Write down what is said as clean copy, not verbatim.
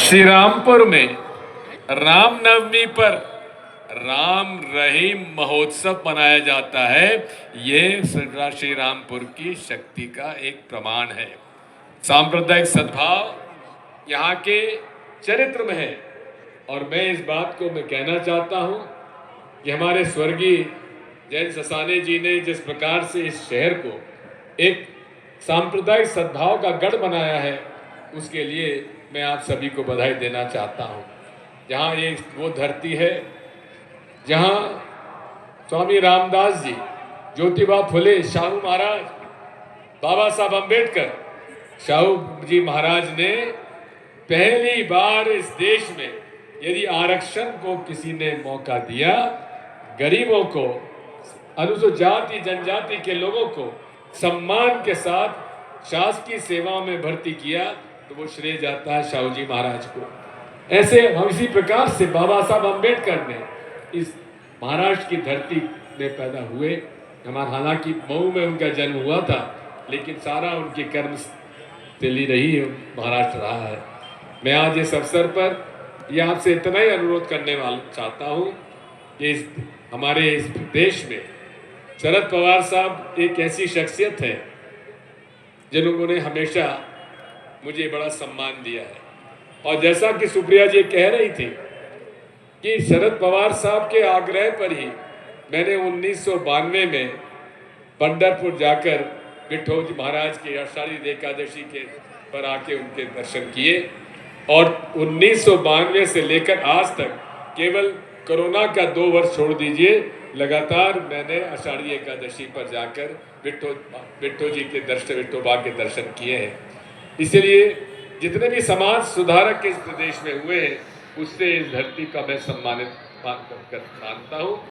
श्री रामपुर में रामनवमी पर राम रहीम महोत्सव मनाया जाता है। ये श्री रामपुर की शक्ति का एक प्रमाण है। सांप्रदायिक सद्भाव यहाँ के चरित्र में है। और मैं इस बात को मैं कहना चाहता हूँ कि हमारे स्वर्गीय जैन ससाने जी ने जिस प्रकार से इस शहर को एक सांप्रदायिक सद्भाव का गढ़ बनाया है, उसके लिए मैं आप सभी को बधाई देना चाहता हूँ। जहाँ ये वो धरती है जहाँ स्वामी रामदास जी, ज्योतिबा फुले, शाहू महाराज, बाबा साहब अम्बेडकर, शाहू जी महाराज ने पहली बार इस देश में यदि आरक्षण को किसी ने मौका दिया, गरीबों को, अनुसूचित जाति जनजाति के लोगों को सम्मान के साथ शासकीय सेवा में भर्ती किया, तो वो श्रेय जाता है शाहू जी महाराज को। ऐसे हम इसी प्रकार से बाबा साहब अम्बेडकर ने इस महाराष्ट्र की धरती में पैदा हुए। हमारा हालांकि मऊ में उनका जन्म हुआ था, लेकिन सारा उनकी कर्म स्थली रही महाराष्ट्र रहा है। मैं आज इस अवसर पर यह आपसे इतना ही अनुरोध करने वाला चाहता हूँ कि हमारे इस देश में शरद पवार साहब एक ऐसी शख्सियत है जिन्होंने हमेशा मुझे बड़ा सम्मान दिया है। और जैसा कि सुप्रिया जी कह रही थी कि शरद पवार साहब के आग्रह पर ही मैंने 1992 में पंढरपुर जाकर विठोल जी महाराज के आषाढ़ी एकादशी के पर आके उनके दर्शन किए। और 1992 से लेकर आज तक केवल कोरोना का 2 वर्ष छोड़ दीजिए, लगातार मैंने आषाढ़ी एकादशी पर जाकर विठोल जी के दर्शन, विठोबा के दर्शन किए हैं। इसलिए जितने भी समाज सुधारक इस प्रदेश में हुए हैं, उससे इस धरती का मैं सम्मानित मानता हूँ।